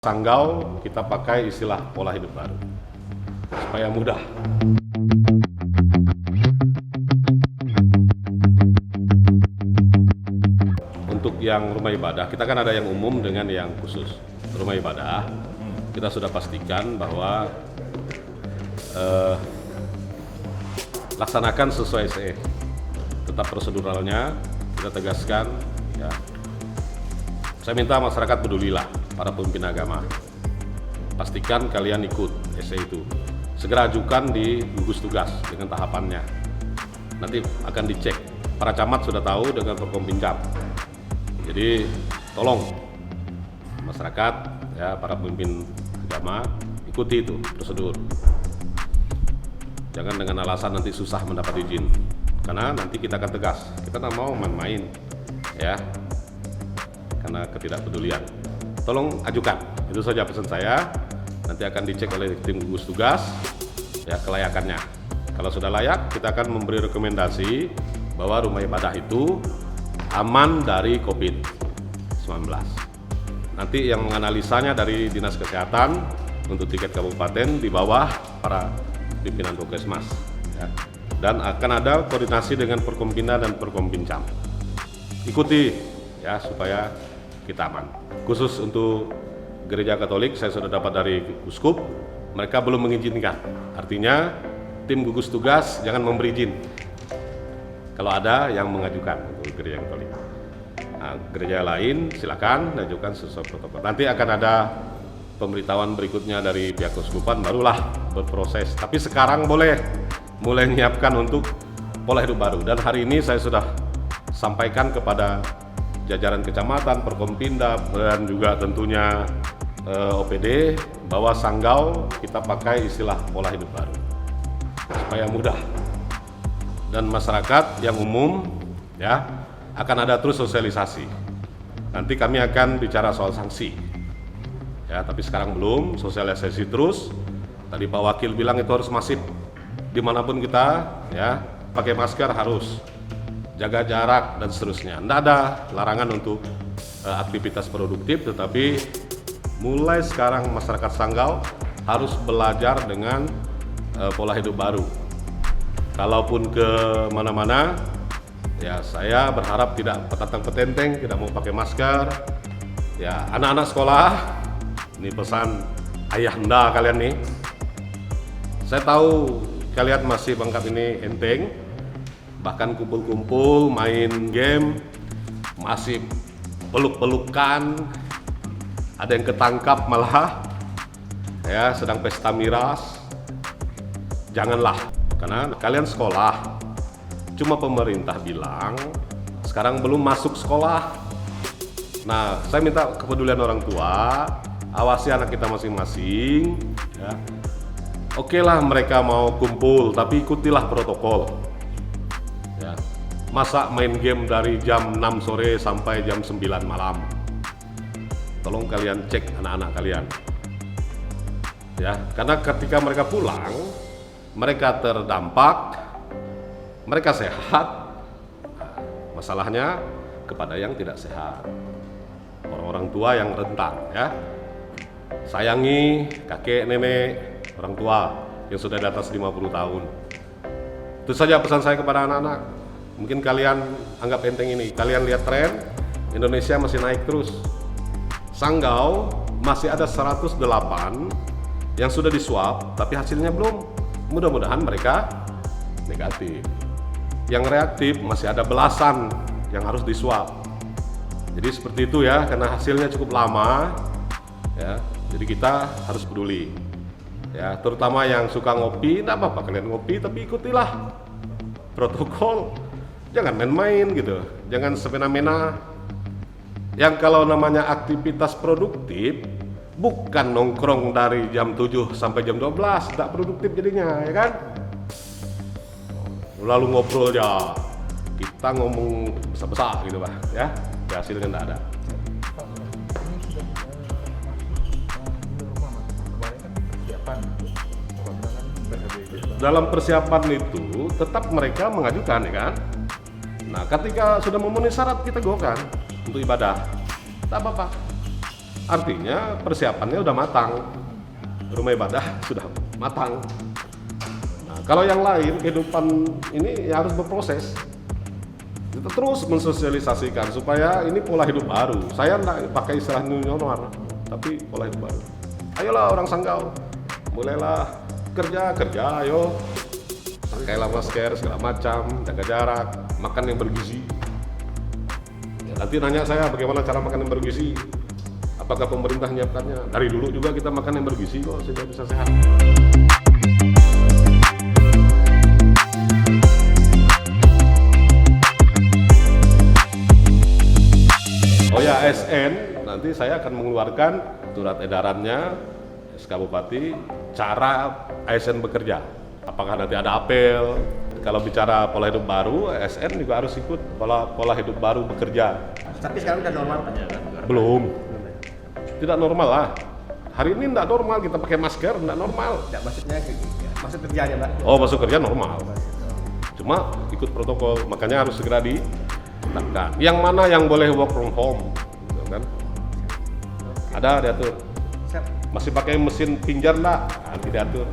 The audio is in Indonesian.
Sanggau kita pakai istilah pola hidup baru supaya mudah. Untuk yang rumah ibadah, kita kan ada yang umum dengan yang khusus. Rumah ibadah, kita sudah pastikan bahwa laksanakan sesuai SE. Tetap proseduralnya kita tegaskan ya. Saya minta masyarakat pedulilah, para pemimpin agama. Pastikan kalian ikut SE itu. Segera ajukan di gugus tugas dengan tahapannya. Nanti akan dicek. Para camat sudah tahu dengan Forkompinjam. Jadi tolong masyarakat ya, para pemimpin agama ikuti itu prosedur. Jangan dengan alasan nanti susah mendapat izin. Karena nanti kita akan tegas. Kita tidak mau main-main ya. Karena ketidakpedulian. Tolong ajukan. Itu saja pesan saya. Nanti akan dicek oleh tim gugus tugas ya kelayakannya. Kalau sudah layak, kita akan memberi rekomendasi bahwa rumah ibadah itu aman dari COVID-19. Nanti yang menganalisanya dari Dinas Kesehatan untuk tingkat kabupaten di bawah para pimpinan Puskesmas ya. Dan akan ada koordinasi dengan Forkompinda dan Forkompinjam. Ikuti ya supaya kita aman. Khusus untuk Gereja Katolik, saya sudah dapat dari Uskup, mereka belum mengizinkan. Artinya tim gugus tugas jangan memberi izin kalau ada yang mengajukan untuk Gereja Katolik. Nah, gereja lain silakan ajukan sesuai protokol. Nanti akan ada pemberitahuan berikutnya dari pihak Uskupan, barulah berproses. Tapi sekarang boleh mulai menyiapkan untuk pola hidup baru. Dan hari ini saya sudah sampaikan kepada jajaran kecamatan, Forkompinda, dan juga tentunya OPD bahwa Sanggau kita pakai istilah pola hidup baru supaya mudah. Dan masyarakat yang umum ya akan ada terus sosialisasi. Nanti kami akan bicara soal sanksi. Ya, tapi sekarang belum, sosialisasi terus. Tadi Pak Wakil bilang itu harus masif. Dimanapun kita ya pakai masker harus, jaga jarak dan seterusnya. Tidak ada larangan untuk aktivitas produktif, tetapi mulai sekarang masyarakat Sanggau harus belajar dengan pola hidup baru. Kalaupun ke mana-mana, ya saya berharap tidak petantang-petenteng, tidak mau pakai masker. Ya, anak-anak sekolah, ini pesan ayahanda kalian nih. Saya tahu kalian masih bangkat ini enteng, bahkan kumpul-kumpul, main game, masih peluk-pelukan, ada yang ketangkap malah, ya sedang pesta miras. Janganlah, karena kalian sekolah. Cuma pemerintah bilang sekarang belum masuk sekolah. Nah, saya minta kepedulian orang tua, awasi anak kita masing-masing. Ya. Oke lah mereka mau kumpul, tapi ikutilah protokol. Ya. Masa main game dari jam 6 sore sampai jam 9 malam. Tolong kalian cek anak-anak kalian. Ya, karena ketika mereka pulang, mereka terdampak, mereka sehat. Masalahnya kepada yang tidak sehat. Orang-orang tua yang rentan ya. Sayangi kakek, nenek, orang tua yang sudah di atas 50 tahun. Itu saja pesan saya kepada anak-anak. Mungkin kalian anggap enteng ini. Kalian lihat tren, Indonesia masih naik terus. Sanggau masih ada 108 yang sudah diswab, tapi hasilnya belum. Mudah-mudahan mereka negatif. Yang reaktif masih ada belasan yang harus diswab. Jadi seperti itu ya, karena hasilnya cukup lama. Ya, jadi kita harus peduli. Ya, terutama yang suka ngopi, tidak apa-apa kalian ngopi, tapi ikutilah protokol. Jangan main-main gitu, jangan semena-mena. Yang kalau namanya aktivitas produktif, bukan nongkrong dari jam 7 sampai jam 12, tidak produktif jadinya, ya kan? Lalu ngobrol ya, kita ngomong besar-besar gitu Pak, ya, hasilnya tidak ada. Dalam persiapan itu tetap mereka mengajukan ya kan. Nah ketika sudah memenuhi syarat kita gokan untuk ibadah, tak apa-apa. artinya persiapannya udah matang, rumah ibadah sudah matang. Nah, kalau yang lain kehidupan ini ya harus berproses. Kita terus mensosialisasikan supaya ini pola hidup baru. Saya enggak pakai istilah new normal, tapi pola hidup baru. Ayolah orang Sanggau, mulailah kerja, ayo. Pakailah masker segala macam, jaga jarak, makan yang bergizi. Ya, nanti nanya saya bagaimana cara makan yang bergizi. Apakah pemerintah menyiapkannya? Dari dulu juga kita makan yang bergizi kok sehingga bisa sehat. Oh ya, ASN, nanti saya akan mengeluarkan surat edarannya, SK Bupati, cara ASN bekerja. Apakah nanti ada apel? Kalau bicara pola hidup baru, ASN juga harus ikut pola hidup baru bekerja. Tapi sekarang udah normal Pak? Belum. Tidak normal lah. Hari ini tidak normal, kita pakai masker, tidak normal. Tidak, maksudnya maksud kerjanya Pak? Oh, masuk kerja normal. Cuma ikut protokol, makanya harus segera ditetapkan. Yang mana yang boleh work from home, gitu kan? Ada diatur. Masih pakai mesin pinjar enggak? Nanti diatur.